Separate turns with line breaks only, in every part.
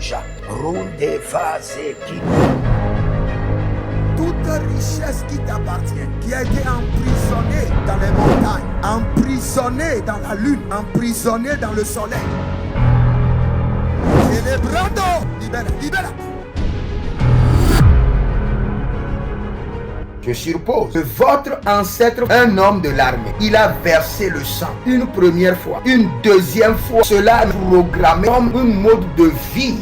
Rouja, Ronde Vazeki.
Toute richesse qui t'appartient, qui a été emprisonnée dans les montagnes, emprisonnée dans la lune, emprisonnée dans le soleil. Célébrando, libère, libère.
Je suppose que votre ancêtre, un homme de l'armée, il a versé le sang une première fois, une deuxième fois. Cela est programmé comme un mode de vie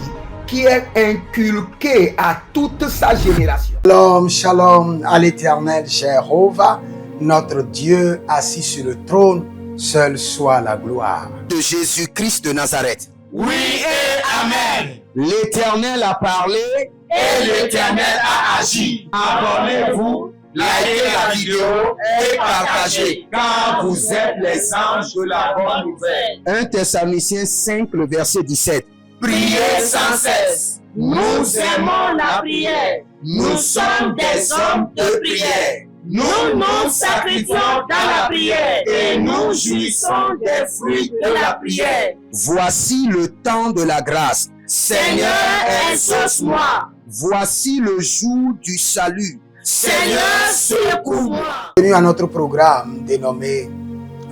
qui est inculqué à toute sa génération.
Shalom, shalom à l'Éternel, Jéhovah, notre Dieu assis sur le trône, seul soit la gloire.
De Jésus-Christ de Nazareth.
Oui et Amen.
L'Éternel a parlé
et l'Éternel a agi. Abonnez-vous, likez la vidéo et partagez, car vous êtes les anges de la bonne nouvelle.
1 Thessaloniciens 5, le verset 17.
Priez sans cesse. Nous aimons la prière. Nous sommes des hommes de prière. Nous nous sacrifions dans la prière et nous jouissons des fruits de la prière.
Voici le temps de la grâce.
Seigneur, exauce-moi.
Voici le jour du salut.
Seigneur, secours-moi.
Bienvenue à notre programme dénommé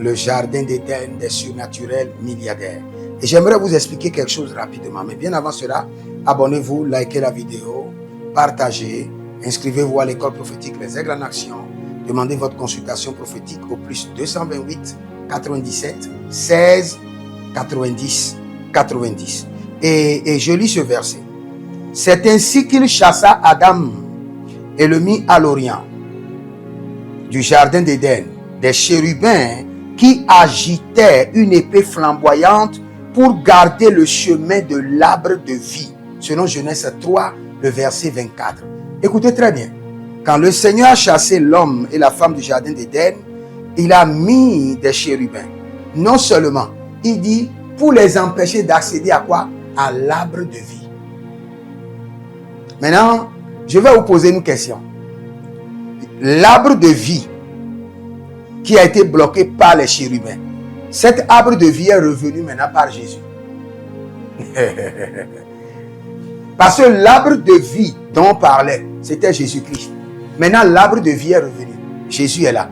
le Jardin d'Éden des surnaturels milliardaires. Et j'aimerais vous expliquer quelque chose rapidement. Mais bien avant cela, abonnez-vous, likez la vidéo, partagez, inscrivez-vous à l'école prophétique Les Aigles en Action. Demandez votre consultation prophétique au plus 228 97 16 90 90. Et je lis ce verset. C'est ainsi qu'il chassa Adam et le mit à l'orient du jardin d'Éden des chérubins qui agitaient une épée flamboyante pour garder le chemin de l'arbre de vie. Selon Genèse 3, le verset 24. Écoutez très bien. Quand le Seigneur a chassé l'homme et la femme du jardin d'Éden, il a mis des chérubins. Non seulement, il dit, pour les empêcher d'accéder à quoi? À l'arbre de vie. Maintenant, je vais vous poser une question. L'arbre de vie qui a été bloqué par les chérubins, cet arbre de vie est revenu maintenant par Jésus. Parce que l'arbre de vie dont on parlait, c'était Jésus-Christ. Maintenant, l'arbre de vie est revenu. Jésus est là.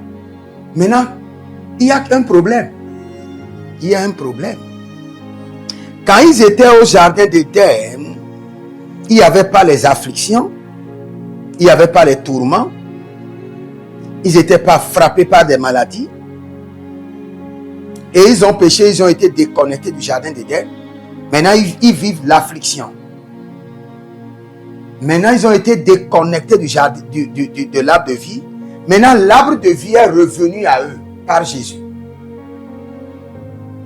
Maintenant, il y a un problème. Il y a un problème. Quand ils étaient au jardin d'Éden, il n'y avait pas les afflictions, il n'y avait pas les tourments, ils n'étaient pas frappés par des maladies. Et ils ont péché, ils ont été déconnectés du jardin d'Éden. Maintenant, ils vivent l'affliction. Maintenant, ils ont été déconnectés du jardin, de l'arbre de vie. Maintenant, l'arbre de vie est revenu à eux par Jésus.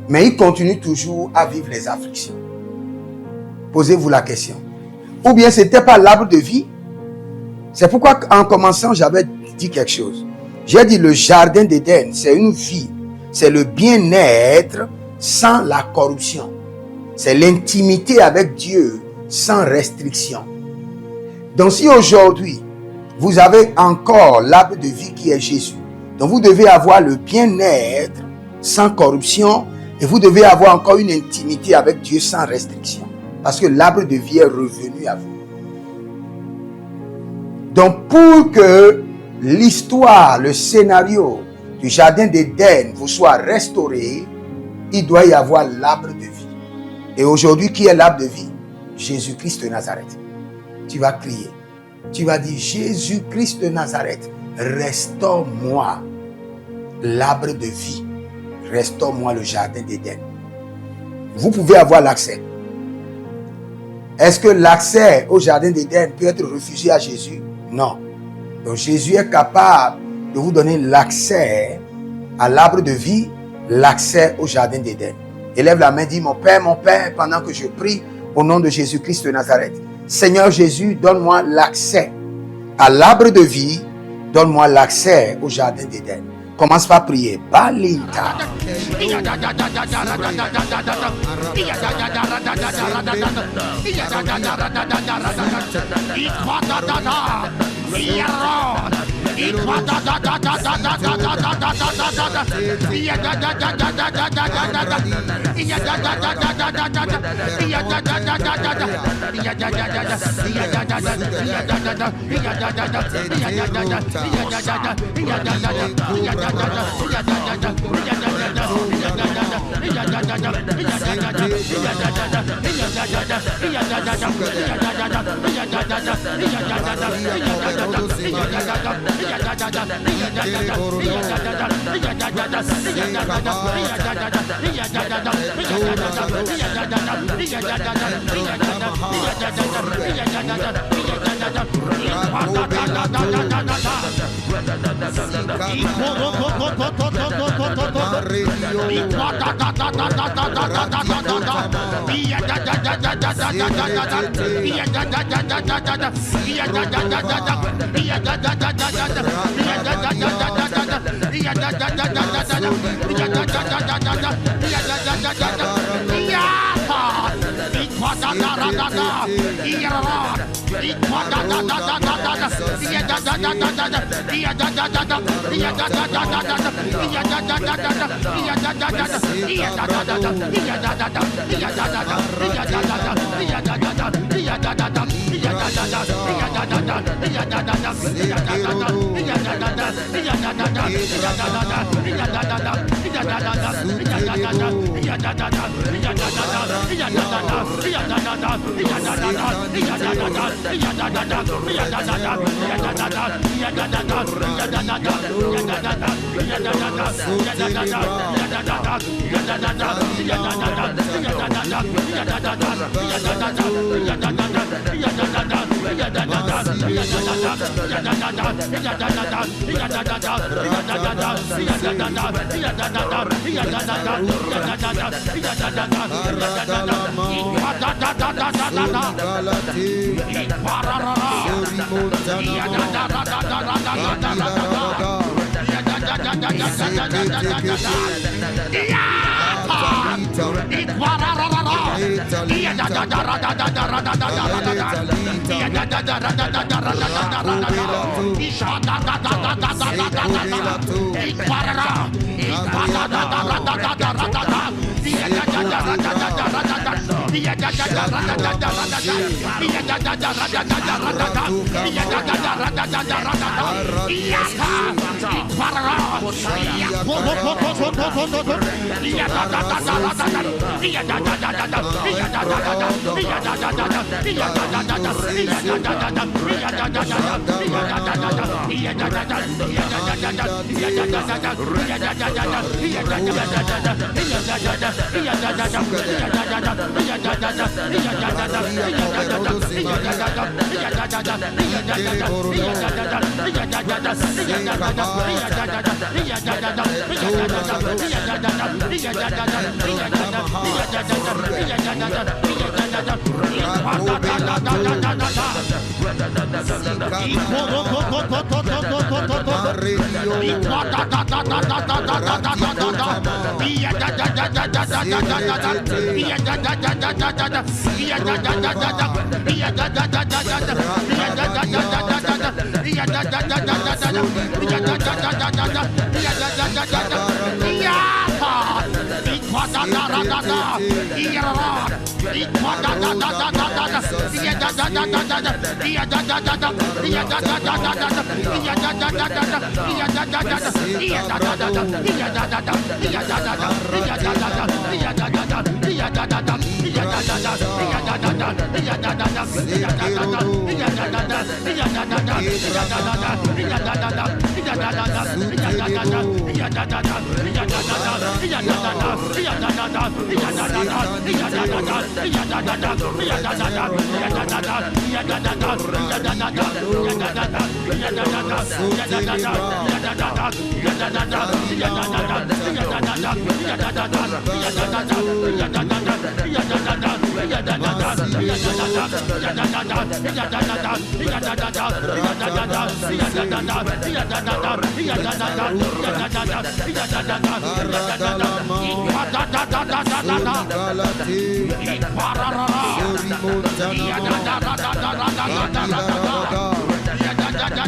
Mais ils continuent toujours à vivre les afflictions. Posez-vous la question. Ou bien ce n'était pas l'arbre de vie. C'est pourquoi en commençant, j'avais dit quelque chose. J'ai dit le jardin d'Éden, c'est une vie. C'est le bien-être sans la corruption. C'est l'intimité avec Dieu sans restriction. Donc si aujourd'hui, vous avez encore l'arbre de vie qui est Jésus, donc vous devez avoir le bien-être sans corruption et vous devez avoir encore une intimité avec Dieu sans restriction. Parce que l'arbre de vie est revenu à vous. Donc pour que l'histoire, le scénario du jardin d'Éden vous soit restauré, il doit y avoir l'arbre de vie. Et aujourd'hui, qui est l'arbre de vie? Jésus-Christ de Nazareth. Tu vas crier. Tu vas dire, Jésus-Christ de Nazareth, restaure-moi l'arbre de vie. Restaure-moi le jardin d'Éden. Vous pouvez avoir l'accès. Est-ce que l'accès au jardin d'Éden peut être refusé à Jésus? Non. Donc Jésus est capable de vous donner l'accès à l'arbre de vie, l'accès au jardin d'Éden. Élève la main, dis, mon Père, pendant que je prie au nom de Jésus-Christ de Nazareth. Seigneur Jésus, donne-moi l'accès à l'arbre de vie, donne-moi l'accès au jardin d'Éden. Commence par prier. Balinta.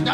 Iya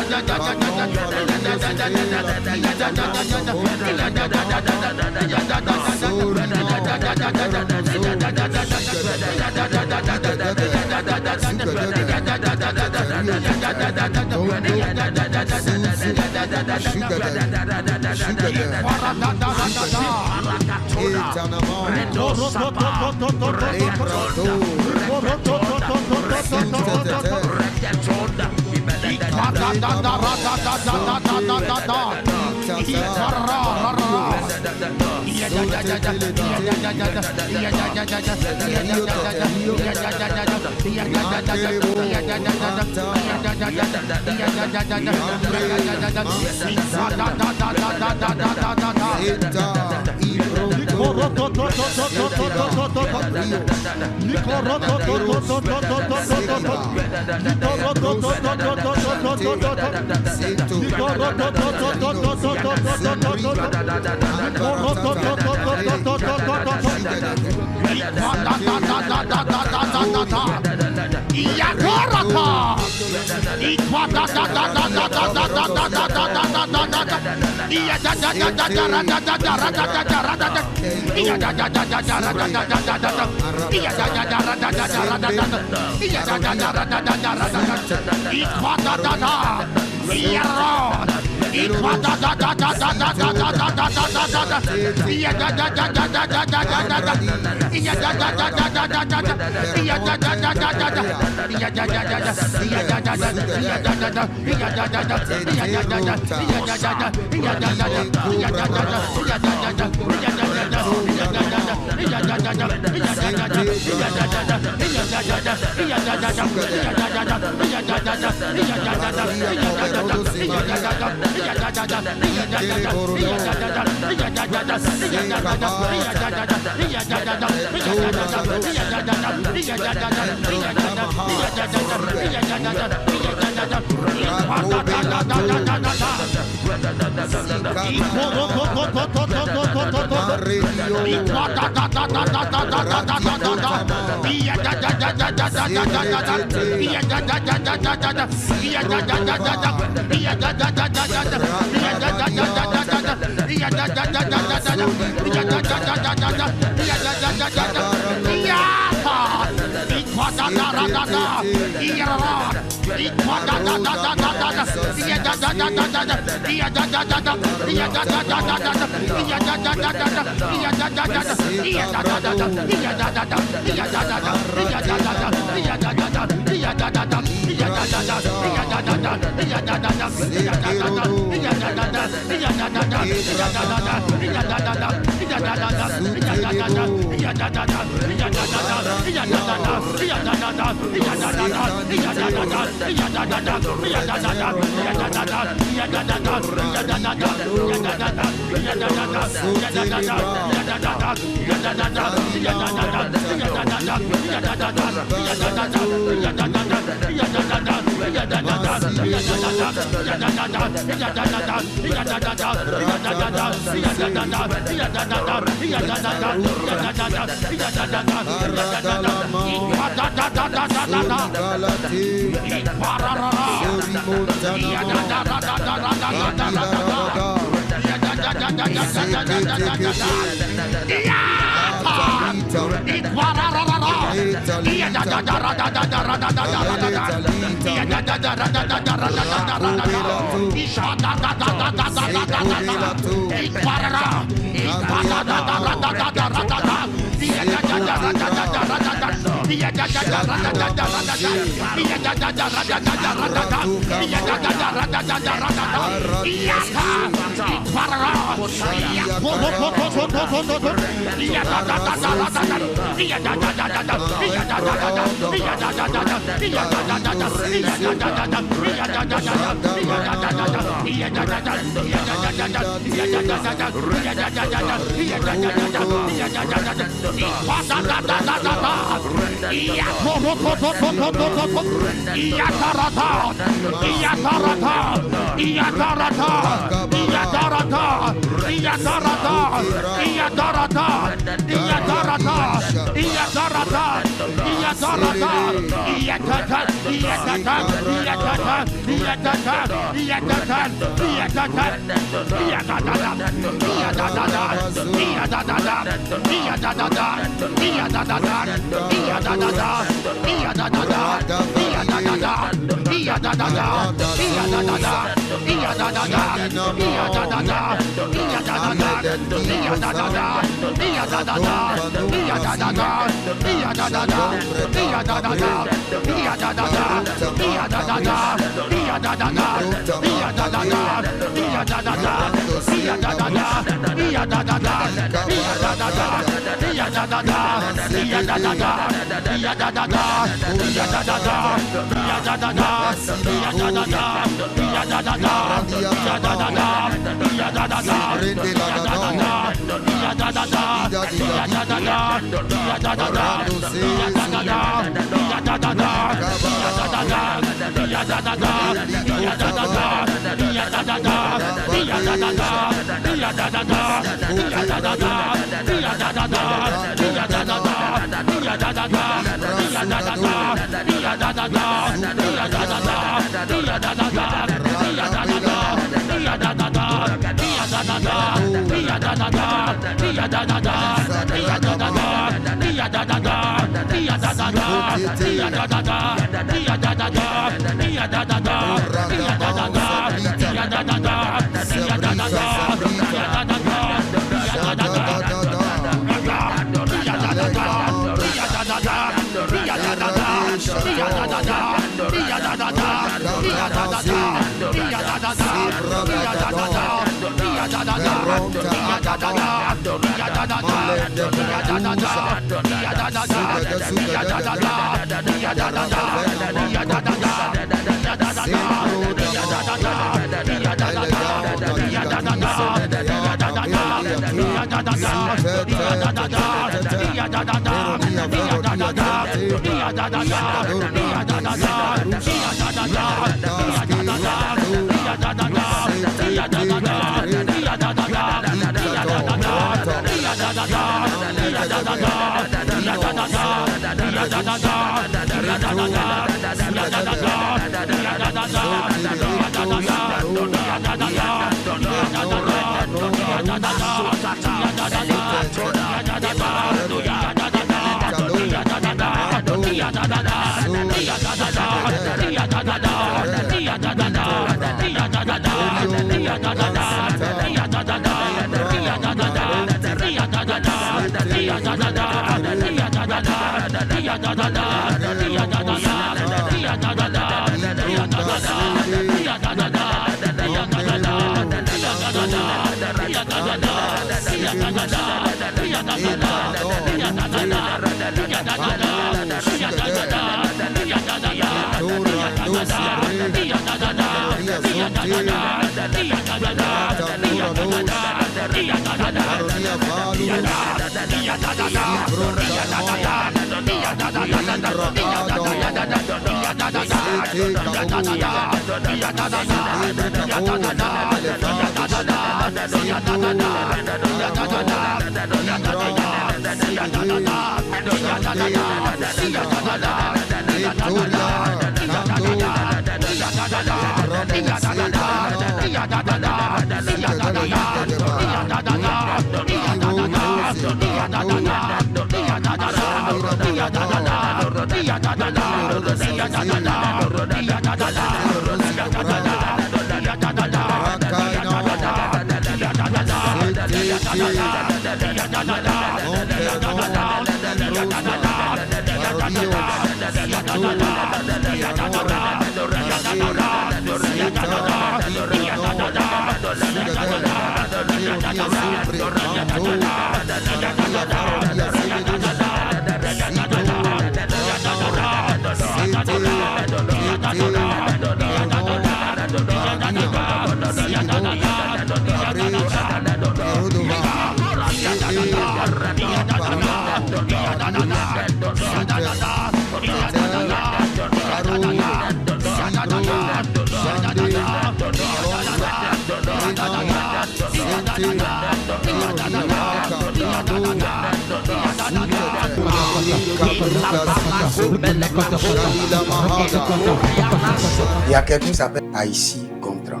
Il y a quelqu'un qui s'appelle Haïti Gontran.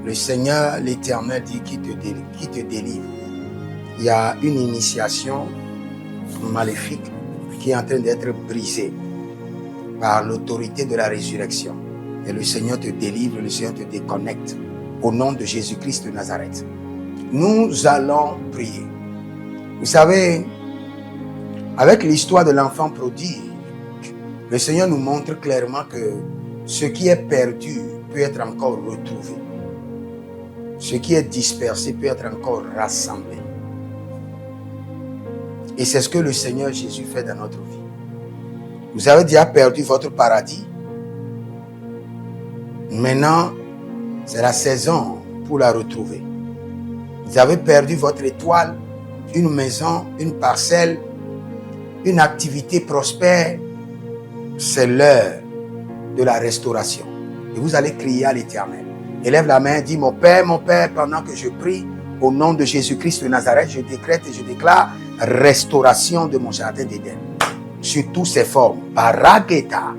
Le Seigneur, l'Éternel dit qui te délivre. Il y a une initiation maléfique qui est en train d'être brisée par l'autorité de la résurrection. Et le Seigneur te délivre, le Seigneur te déconnecte au nom de Jésus-Christ de Nazareth. Nous allons prier. Vous savez, avec l'histoire de l'enfant prodigue, le Seigneur nous montre clairement que ce qui est perdu peut être encore retrouvé. Ce qui est dispersé peut être encore rassemblé. Et c'est ce que le Seigneur Jésus fait dans notre vie. Vous avez déjà perdu votre paradis. Maintenant, c'est la saison pour la retrouver. Vous avez perdu votre étoile, une maison, une parcelle, une activité prospère. C'est l'heure de la restauration. Et vous allez crier à l'Éternel. Élève la main, dis mon Père, pendant que je prie, au nom de Jésus-Christ de Nazareth, je décrète et je déclare restauration de mon jardin d'Éden. Sur toutes ses formes. Parageta.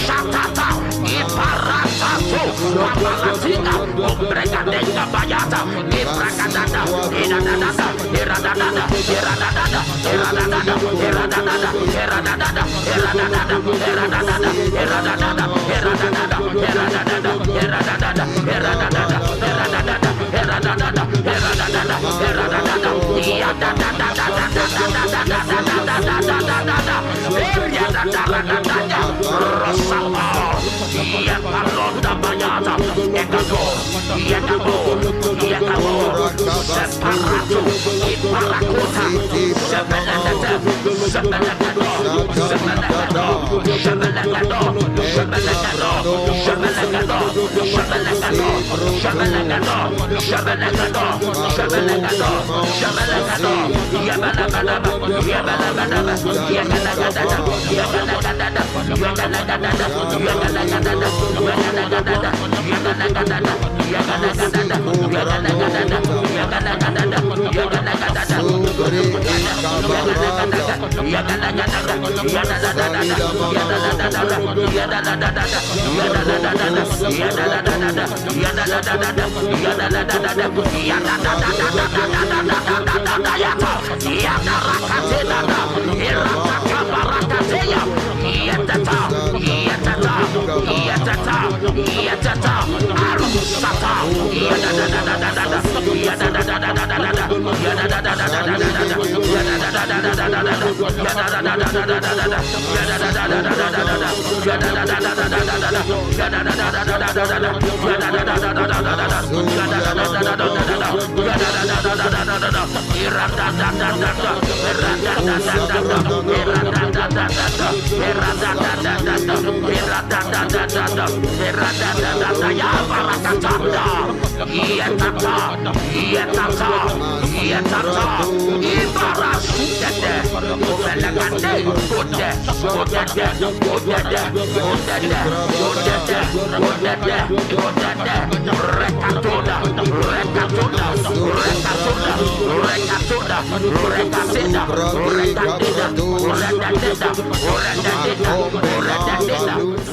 Shatata, Kapalatinga, Obregadenga Bayata, Ibrakadada, Iradada, Iradada, Iradada, Iradada, Iradada, Iradada, Iradada, Iradada,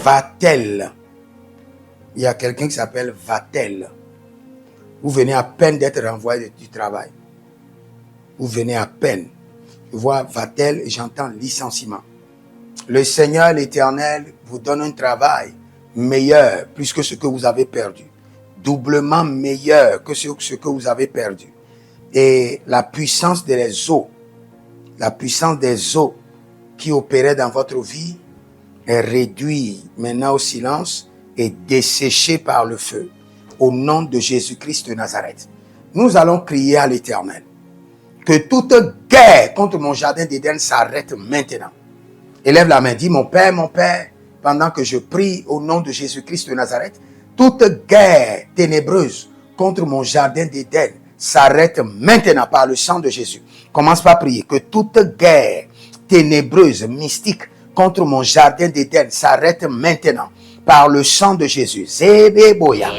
Va-t-elle? Il y a quelqu'un qui s'appelle Va-t-elle. Vous venez à peine d'être renvoyé du travail. Vous venez à peine. Je vois Va-t-elle et j'entends licenciement. Le Seigneur, l'Éternel, vous donne un travail meilleur, plus que ce que vous avez perdu. Doublement meilleur que ce que vous avez perdu. Et la puissance des eaux qui opéraient dans votre vie est réduite maintenant au silence et desséchée par le feu. Au nom de Jésus-Christ de Nazareth. Nous allons crier à l'Éternel. Que toute guerre contre mon jardin d'Éden s'arrête maintenant. Élève la main, dis mon Père, pendant que je prie au nom de Jésus-Christ de Nazareth, toute guerre ténébreuse contre mon jardin d'Éden s'arrête maintenant par le sang de Jésus. Commence par prier. Que toute guerre ténébreuse, mystique contre mon jardin d'Éden s'arrête maintenant par le sang de Jésus. Zébéboya.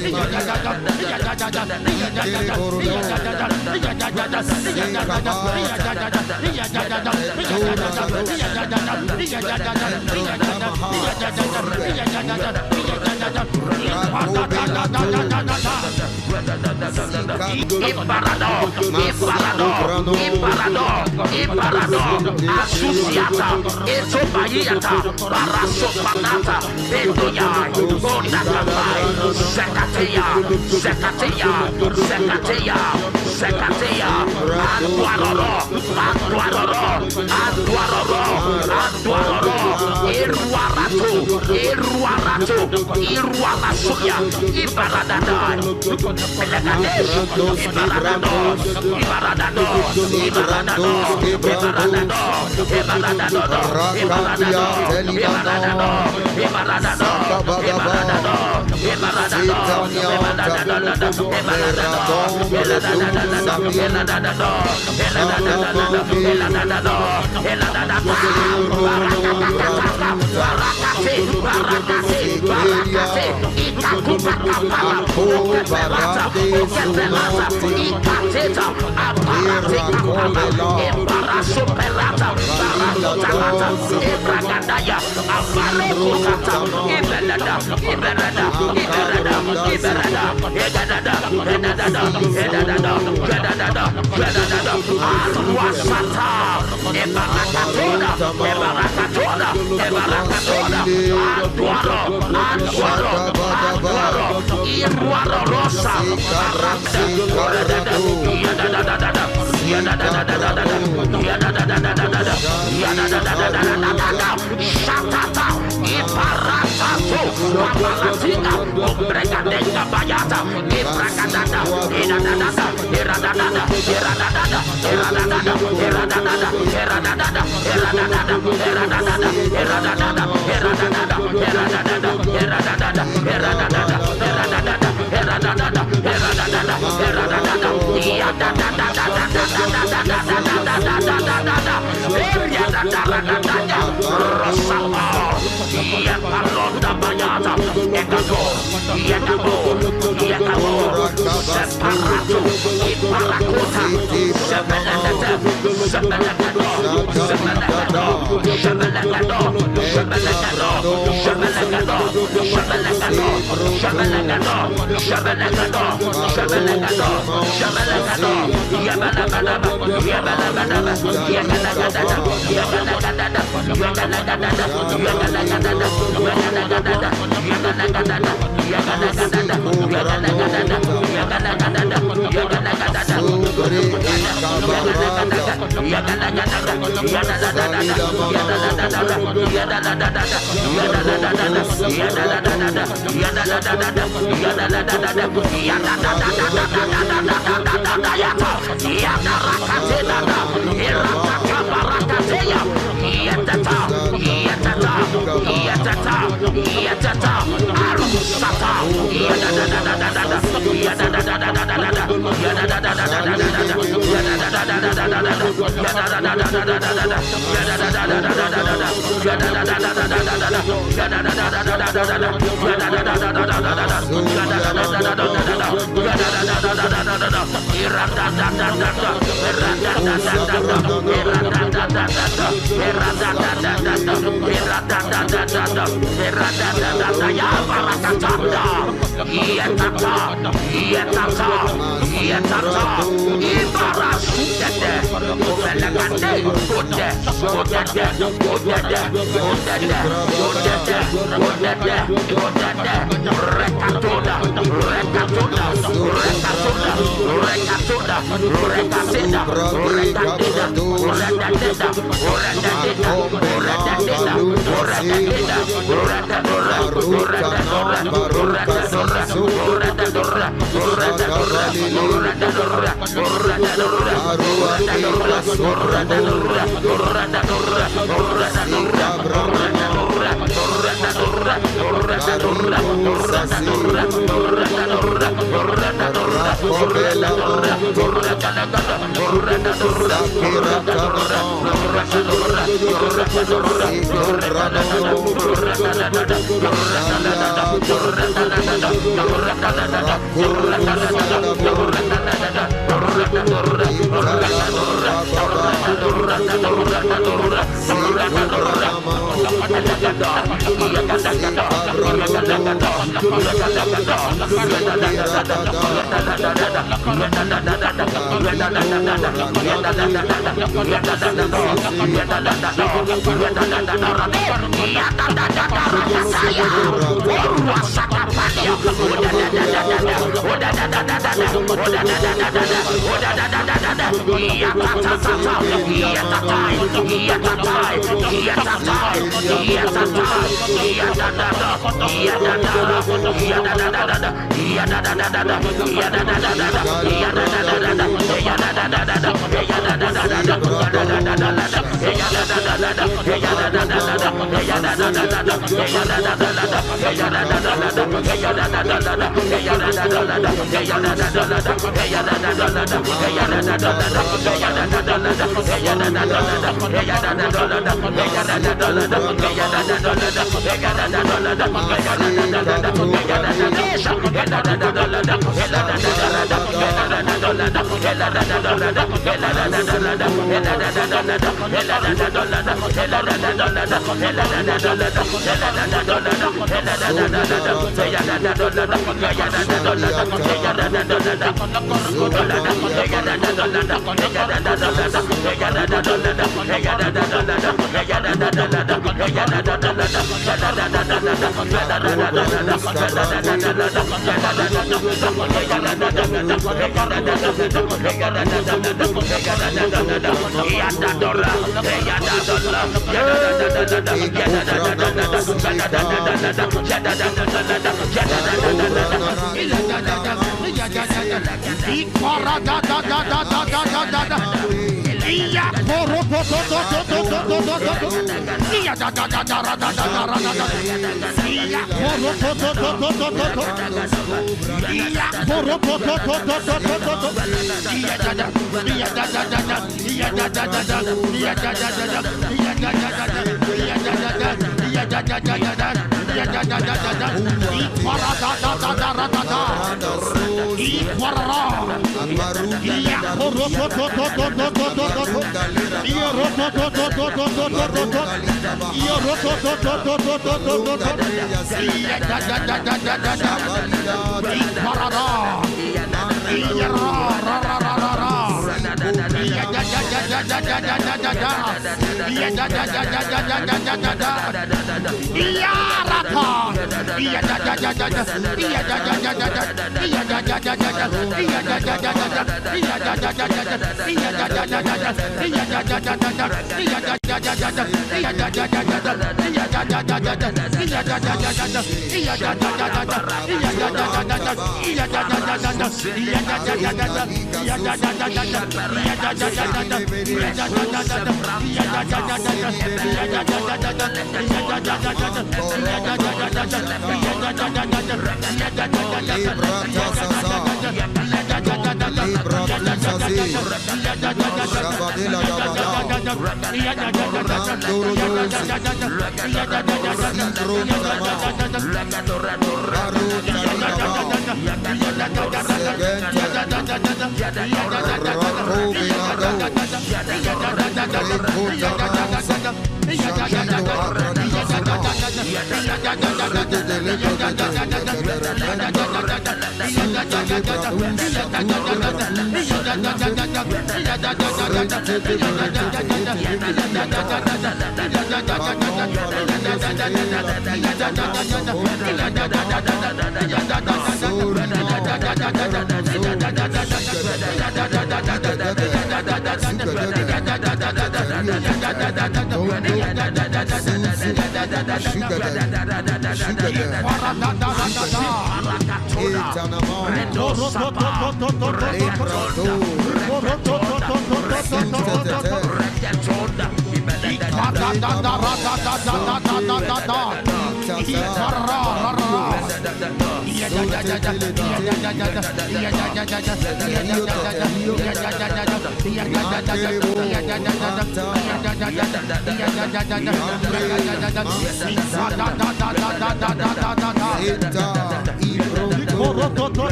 Sugar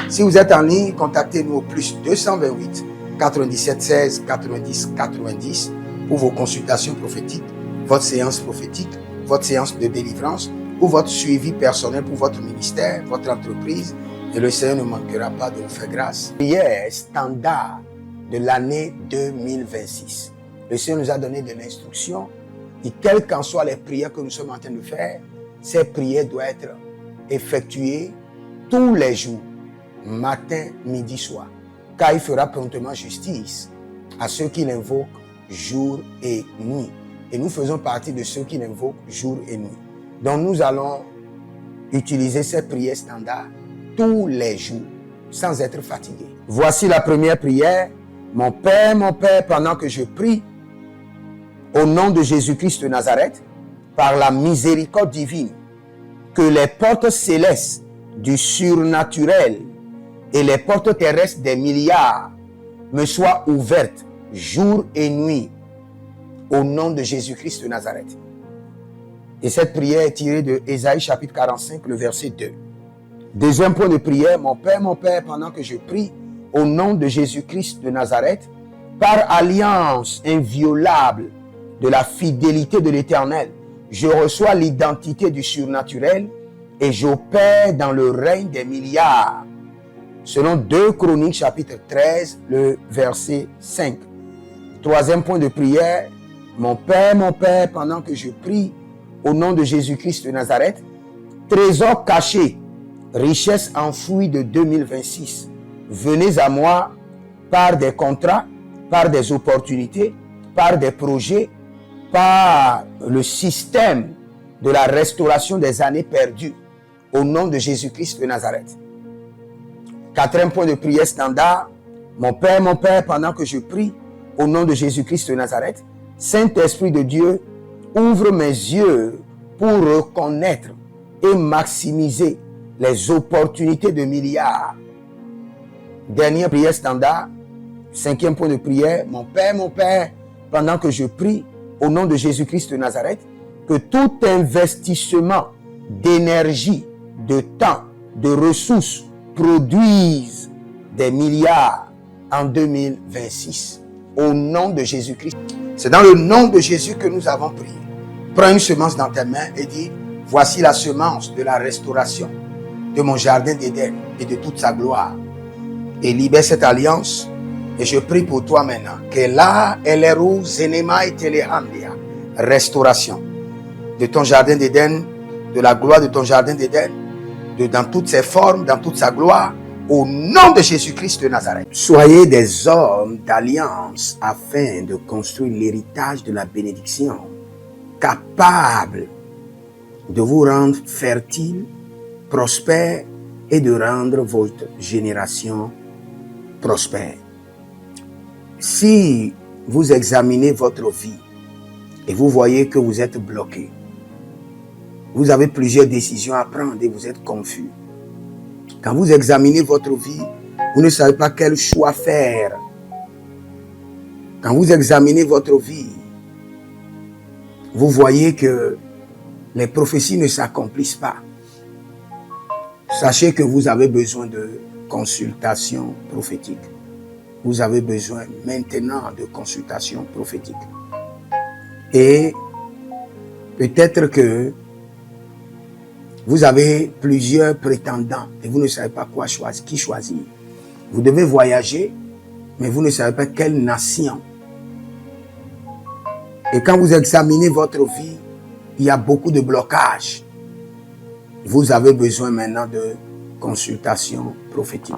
Si vous êtes en ligne, contactez-nous au plus 228 97 16 90 90 pour vos consultations prophétiques, votre séance prophétique, votre séance de délivrance ou votre suivi personnel pour votre ministère, votre entreprise. Et le Seigneur ne manquera pas de vous faire grâce. Prière standard de l'année 2026. Le Seigneur nous a donné de l'instruction et quelles qu'en soient les prières que nous sommes en train de faire, ces prières doivent être effectuées tous les jours, matin, midi, soir. Car il fera promptement justice à ceux qui l'invoquent jour et nuit. Et nous faisons partie de ceux qui l'invoquent jour et nuit. Donc nous allons utiliser ces prières standards tous les jours, sans être fatigués. Voici la première prière. Mon Père, pendant que je prie, au nom de Jésus-Christ de Nazareth, par la miséricorde divine, que les portes célestes du surnaturel et les portes terrestres des milliards me soient ouvertes jour et nuit, au nom de Jésus-Christ de Nazareth. Et cette prière est tirée de Ésaïe chapitre 45, le verset 2. Deuxième point de prière, mon Père, pendant que je prie, au nom de Jésus-Christ de Nazareth, par alliance inviolable de la fidélité de l'Éternel, je reçois l'identité du surnaturel et j'opère dans le règne des milliards. Selon 2 Chroniques chapitre 13, le verset 5. Troisième point de prière, mon Père, pendant que je prie, au nom de Jésus-Christ de Nazareth, trésor caché, richesse enfouie de 2026, venez à moi par des contrats, par des opportunités, par des projets, par le système de la restauration des années perdues, au nom de Jésus-Christ de Nazareth. Quatrième point de prière standard, mon Père, pendant que je prie, au nom de Jésus-Christ de Nazareth, Saint-Esprit de Dieu, ouvre mes yeux pour reconnaître et maximiser les opportunités de milliards. Dernière prière standard, cinquième point de prière, mon Père, pendant que je prie, au nom de Jésus-Christ de Nazareth, que tout investissement d'énergie, de temps, de ressources produise des milliards en 2026. Au nom de Jésus-Christ. C'est dans le nom de Jésus que nous avons prié. Prends une semence dans tes mains et dis, voici la semence de la restauration de mon jardin d'Éden et de toute sa gloire. Et libère cette alliance. Et je prie pour toi maintenant. Que là, Eleru, Zenema et Telehandia. Restauration de ton jardin d'Éden, de la gloire de ton jardin d'Éden, dans toutes ses formes, dans toute sa gloire, au nom de Jésus-Christ de Nazareth. Soyez des hommes d'alliance afin de construire l'héritage de la bénédiction, capables de vous rendre fertile, prospère et de rendre votre génération prospère. Si vous examinez votre vie et vous voyez que vous êtes bloqué, Vous avez plusieurs décisions à prendre et vous êtes confus. Quand vous examinez votre vie, vous ne savez pas quel choix faire. Quand vous examinez votre vie, vous voyez que les prophéties ne s'accomplissent pas. Sachez que vous avez besoin de consultation prophétique. Vous avez besoin maintenant de consultation prophétique. Et peut-être que vous avez plusieurs prétendants et vous ne savez pas qui choisir. Vous devez voyager, mais vous ne savez pas quelle nation. Et quand vous examinez votre vie, il y a beaucoup de blocages. Vous avez besoin maintenant de consultation prophétique.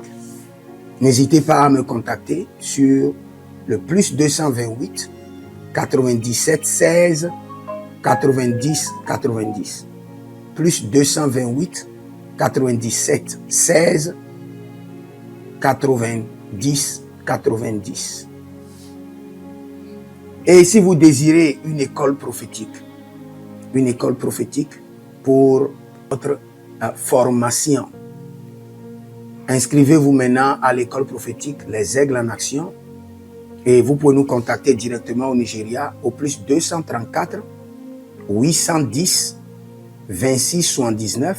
N'hésitez pas à me contacter sur le plus 228 97 16 90 90. Plus 228 97 16 90 90. Et si vous désirez une école prophétique pour votre formation, inscrivez-vous maintenant à l'école prophétique Les Aigles en Action et vous pouvez nous contacter directement au Nigeria au plus 234 810 26 79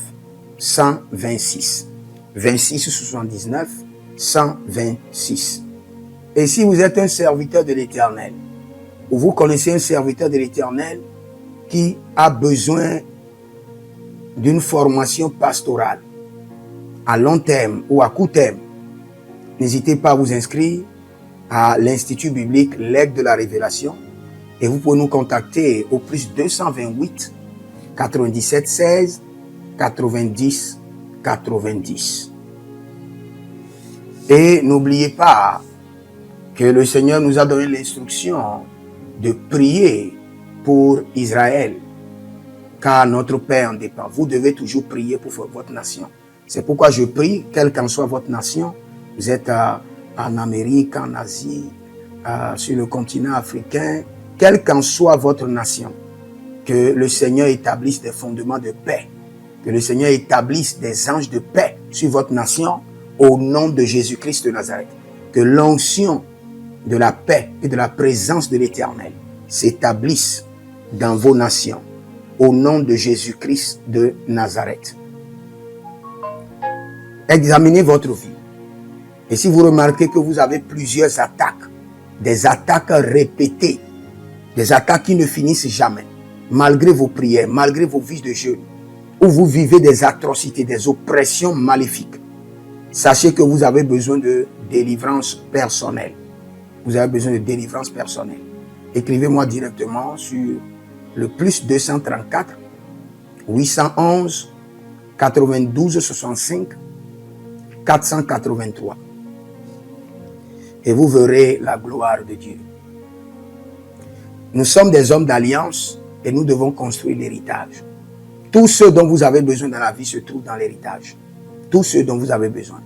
126. 26 79 126. Et si vous êtes un serviteur de l'Éternel, ou vous connaissez un serviteur de l'Éternel qui a besoin d'une formation pastorale à long terme ou à court terme, n'hésitez pas à vous inscrire à l'Institut biblique L'Aigle de la Révélation et vous pouvez nous contacter au plus 228 97 16 90 90. Et n'oubliez pas que le Seigneur nous a donné l'instruction de prier pour Israël, car notre paix en dépend. Vous devez toujours prier pour votre nation. C'est pourquoi je prie, quelle qu'en soit votre nation, vous êtes en Amérique, en Asie, sur le continent africain, quelle qu'en soit votre nation, que le Seigneur établisse des fondements de paix, que le Seigneur établisse des anges de paix sur votre nation au nom de Jésus-Christ de Nazareth. Que l'onction de la paix et de la présence de l'Éternel s'établisse dans vos nations au nom de Jésus-Christ de Nazareth. Examinez votre vie. Et si vous remarquez que vous avez plusieurs attaques, des attaques répétées, des attaques qui ne finissent jamais, malgré vos prières, malgré vos vies de jeûne, où vous vivez des atrocités, des oppressions maléfiques, sachez que vous avez besoin de délivrance personnelle. Vous avez besoin de délivrance personnelle. Écrivez-moi directement sur le plus 234 811 92 65 483. Et vous verrez la gloire de Dieu. Nous sommes des hommes d'alliance et nous devons construire l'héritage. Tout ce dont vous avez besoin dans la vie se trouve dans l'héritage. Tout ce dont vous avez besoin.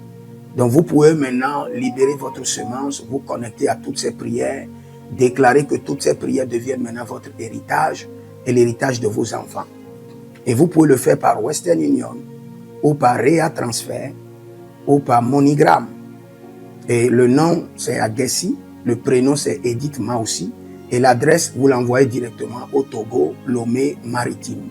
Donc vous pouvez maintenant libérer votre semence, vous connecter à toutes ces prières, déclarer que toutes ces prières deviennent maintenant votre héritage et l'héritage de vos enfants. Et vous pouvez le faire par Western Union ou par Rea Transfer ou par MoneyGram. Et le nom c'est Agessi, le prénom c'est Edith Maussi et l'adresse vous l'envoyez directement au Togo, Lomé Maritime.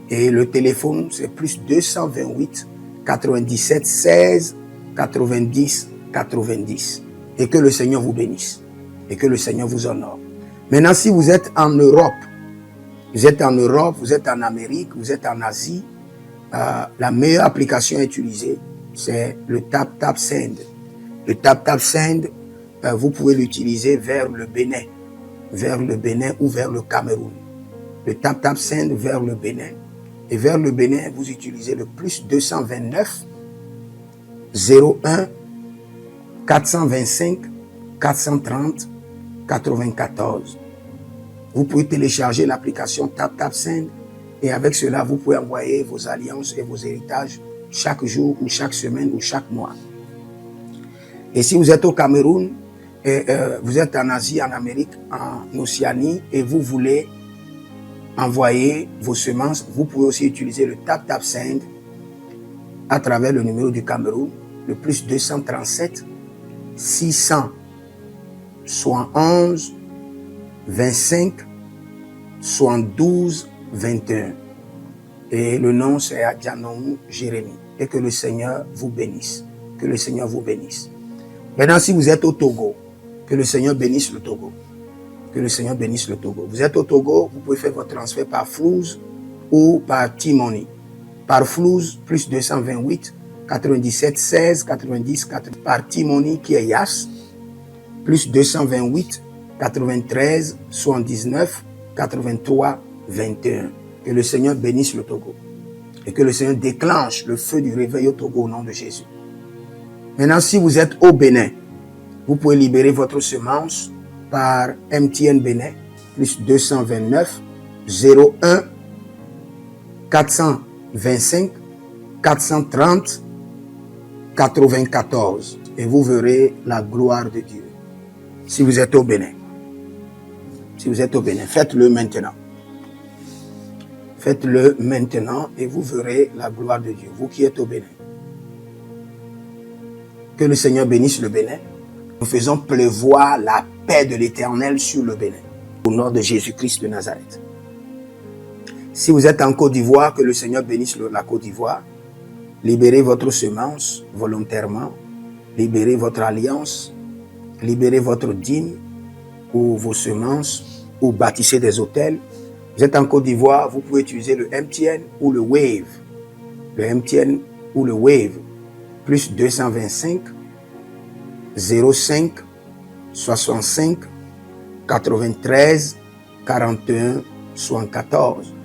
Et le téléphone c'est plus 228 97 16 90 90. Et que le Seigneur vous bénisse. Et que le Seigneur vous honore. Maintenant, si vous êtes en Europe, vous êtes en Amérique, vous êtes en Asie, la meilleure application à utiliser, c'est le TapTapSend. Le TapTapSend, vous pouvez l'utiliser vers le Bénin ou vers le Cameroun. Le TapTapSend vers le Bénin. Et vers le Bénin, vous utilisez le plus 229 01 425 430 94. Vous pouvez télécharger l'application TapTapSend et avec cela, vous pouvez envoyer vos alliances et vos héritages chaque jour ou chaque semaine ou chaque mois. Et si vous êtes au Cameroun, et, vous êtes en Asie, en Amérique, en Océanie et vous voulez envoyer vos semences. Vous pouvez aussi utiliser le Tap Send à travers le numéro du Cameroun, le plus 237 671 25 72 21. Et le nom c'est Adjanou Jérémie. Et que le Seigneur vous bénisse. Que le Seigneur vous bénisse. Maintenant, si vous êtes au Togo, que le Seigneur bénisse le Togo. Que le Seigneur bénisse le Togo. Vous êtes au Togo, vous pouvez faire votre transfert par Flouz ou par T-Money. Par Flouz, plus 228 97 16 90 4. Par T-Money qui est Yas, plus 228 93 79 83 21. Que le Seigneur bénisse le Togo. Et que le Seigneur déclenche le feu du réveil au Togo au nom de Jésus. Maintenant, si vous êtes au Bénin, vous pouvez libérer votre semence par MTN Bénin, plus 229 01 425 430 94. Et vous verrez la gloire de Dieu. Si vous êtes au Bénin. Si vous êtes au Bénin, faites-le maintenant. Faites-le maintenant et vous verrez la gloire de Dieu. Vous qui êtes au Bénin. Que le Seigneur bénisse le Bénin. Nous faisons pleuvoir la paix de l'Éternel sur le Bénin. Au nom de Jésus-Christ de Nazareth. Si vous êtes en Côte d'Ivoire, que le Seigneur bénisse la Côte d'Ivoire. Libérez votre semence volontairement. Libérez votre alliance. Libérez votre dîme ou vos semences ou bâtissez des hôtels. Vous êtes en Côte d'Ivoire, vous pouvez utiliser le MTN ou le Wave. Le MTN ou le Wave. Plus 225 05 65 93 41 74.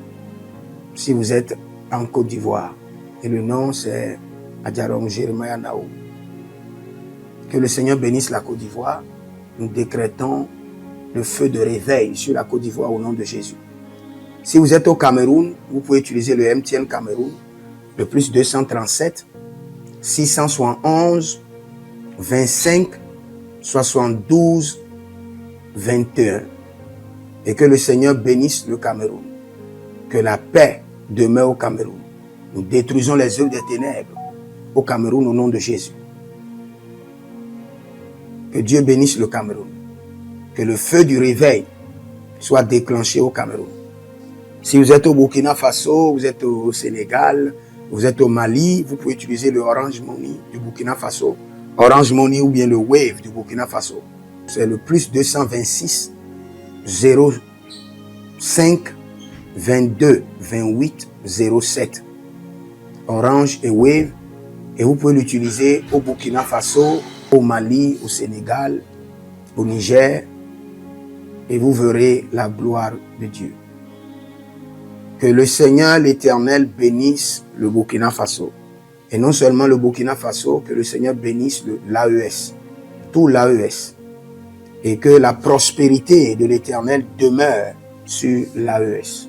Si vous êtes en Côte d'Ivoire. Et le nom c'est Adjarom Jeremiah Naou. Que le Seigneur bénisse la Côte d'Ivoire. Nous décrétons le feu de réveil sur la Côte d'Ivoire au nom de Jésus. Si vous êtes au Cameroun, vous pouvez utiliser le MTN Cameroun, le plus 237 671 25 72 21. Et que le Seigneur bénisse le Cameroun. Que la paix demeure au Cameroun. Nous détruisons les œuvres des ténèbres au Cameroun au nom de Jésus. Que Dieu bénisse le Cameroun. Que le feu du réveil soit déclenché au Cameroun. Si vous êtes au Burkina Faso, vous êtes au Sénégal, vous êtes au Mali, vous pouvez utiliser le Orange Money du Burkina Faso. Orange Money ou bien le Wave du Burkina Faso. C'est le plus 226 05 22 28 07. Orange et Wave. Et vous pouvez l'utiliser au Burkina Faso, au Mali, au Sénégal, au Niger. Et vous verrez la gloire de Dieu. Que le Seigneur l'Éternel bénisse le Burkina Faso. Et non seulement le Burkina Faso, que le Seigneur bénisse l'AES, tout l'AES. Et que la prospérité de l'Éternel demeure sur l'AES.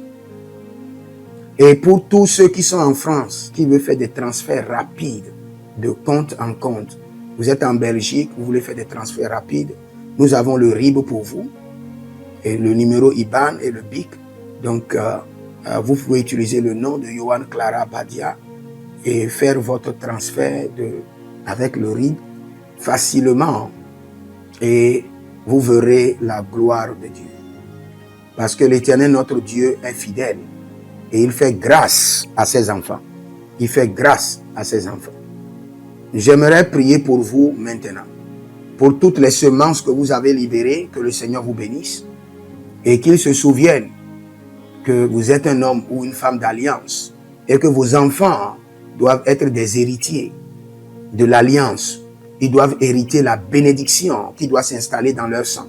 Et pour tous ceux qui sont en France, qui veulent faire des transferts rapides de compte en compte, vous êtes en Belgique, vous voulez faire des transferts rapides, nous avons le RIB pour vous, et le numéro IBAN et le BIC. Donc, vous pouvez utiliser le nom de Yohan Clara Badia et faire votre transfert avec le RIB facilement et vous verrez la gloire de Dieu. Parce que l'Éternel, notre Dieu, est fidèle et il fait grâce à ses enfants. Il fait grâce à ses enfants. J'aimerais prier pour vous maintenant. Pour toutes les semences que vous avez libérées, que le Seigneur vous bénisse et qu'il se souvienne que vous êtes un homme ou une femme d'alliance et que vos enfants doivent être des héritiers de l'alliance. Ils doivent hériter la bénédiction qui doit s'installer dans leur sang.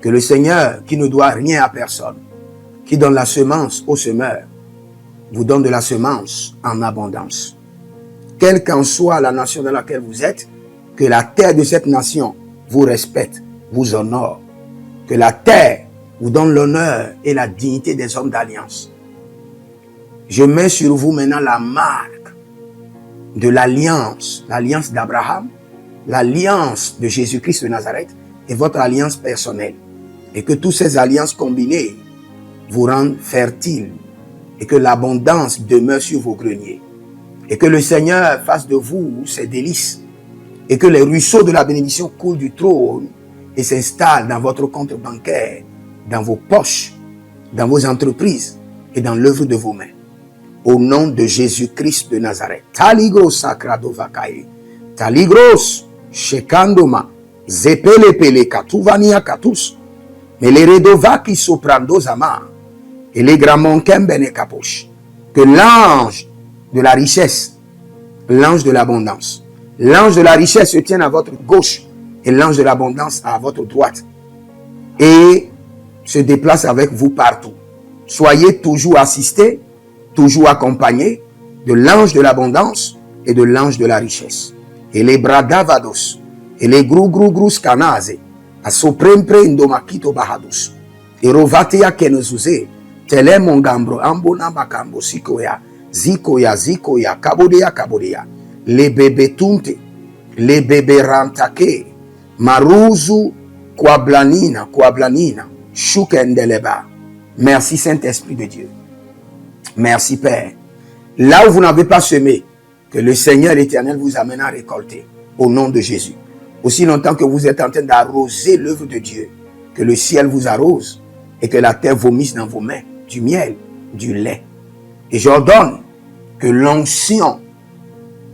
Que le Seigneur, qui ne doit rien à personne, qui donne la semence au semeur, vous donne de la semence en abondance. Quelle qu'en soit la nation dans laquelle vous êtes, que la terre de cette nation vous respecte, vous honore. Que la terre vous donne l'honneur et la dignité des hommes d'alliance. Je mets sur vous maintenant la marque de l'alliance d'Abraham, l'alliance de Jésus-Christ de Nazareth et votre alliance personnelle. Et que toutes ces alliances combinées vous rende fertile et que l'abondance demeure sur vos greniers. Et que le Seigneur fasse de vous ses délices et que les ruisseaux de la bénédiction coulent du trône et s'installent dans votre compte bancaire, dans vos poches, dans vos entreprises et dans l'œuvre de vos mains. Au nom de Jésus-Christ de Nazareth. Taligros sacrado vakae. Taligros shekandoma. Zepelepele katuvania katus. Meleredova qui soprando zama. Et les gramonkem bene kaposh. Que l'ange de la richesse, l'ange de l'abondance, l'ange de la richesse se tienne à votre gauche et l'ange de l'abondance à votre droite. Et se déplace avec vous partout. Soyez toujours assistés, toujours accompagnés de l'ange de l'abondance et de l'ange de la richesse. Et les bradavados, et les grou scanase, a soprempre indomakito bahadus, et rovatea kenezuze, tele mongambro ambona makambo sikoya, zikoya, kabodea, les bébés tunte, les bébés rantake, maruzu, kwablanina, shukendeleba. Merci Saint-Esprit de Dieu. Merci Père. Là où vous n'avez pas semé, que le Seigneur l'Éternel vous amène à récolter. Au nom de Jésus. Aussi longtemps que vous êtes en train d'arroser l'œuvre de Dieu, que le ciel vous arrose et que la terre vomisse dans vos mains du miel, du lait. Et j'ordonne que l'onction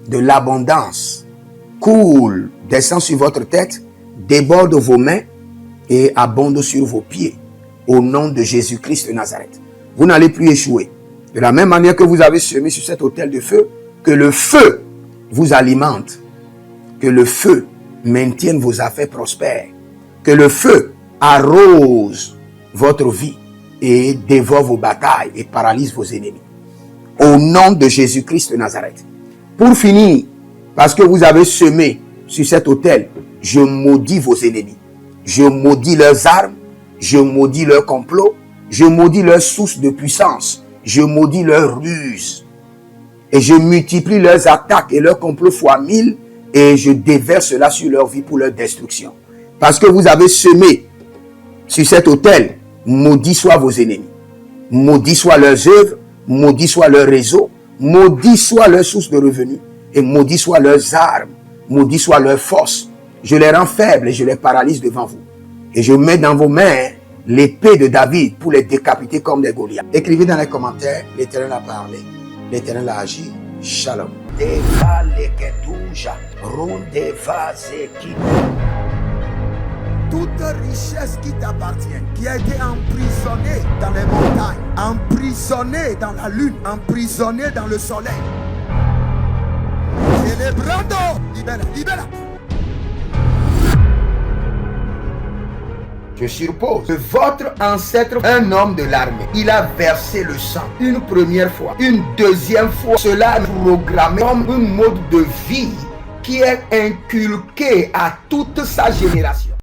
de l'abondance coule, descend sur votre tête, déborde vos mains et abonde sur vos pieds. Au nom de Jésus-Christ de Nazareth. Vous n'allez plus échouer. De la même manière que vous avez semé sur cet autel de feu, que le feu vous alimente, que le feu maintienne vos affaires prospères, que le feu arrose votre vie et dévore vos batailles et paralyse vos ennemis. Au nom de Jésus-Christ de Nazareth. Pour finir, parce que vous avez semé sur cet autel, je maudis vos ennemis. Je maudis leurs armes. Je maudis leur complot, je maudis leur source de puissance, je maudis leur ruse. Et je multiplie leurs attaques et leurs complots fois 1000 et je déverse cela sur leur vie pour leur destruction. Parce que vous avez semé sur cet autel, maudit soient vos ennemis, maudit soient leurs œuvres, maudit soit leur réseau, maudit soit leur source de revenus et maudit soient leurs armes, maudit soit leur force. Je les rends faibles et je les paralyse devant vous. Et je mets dans vos mains l'épée de David pour les décapiter comme des Goliaths. Écrivez dans les commentaires, l'Éternel a parlé, l'Éternel a agi. Shalom.
Toute richesse qui t'appartient, qui a été emprisonnée dans les montagnes, emprisonnée dans la lune, emprisonnée dans le soleil. Célébrando, libera. Je suppose que votre ancêtre, un homme de l'armée, il a versé le sang une première fois, une deuxième fois. Cela est programmé comme un mode de vie qui est inculqué à toute sa génération.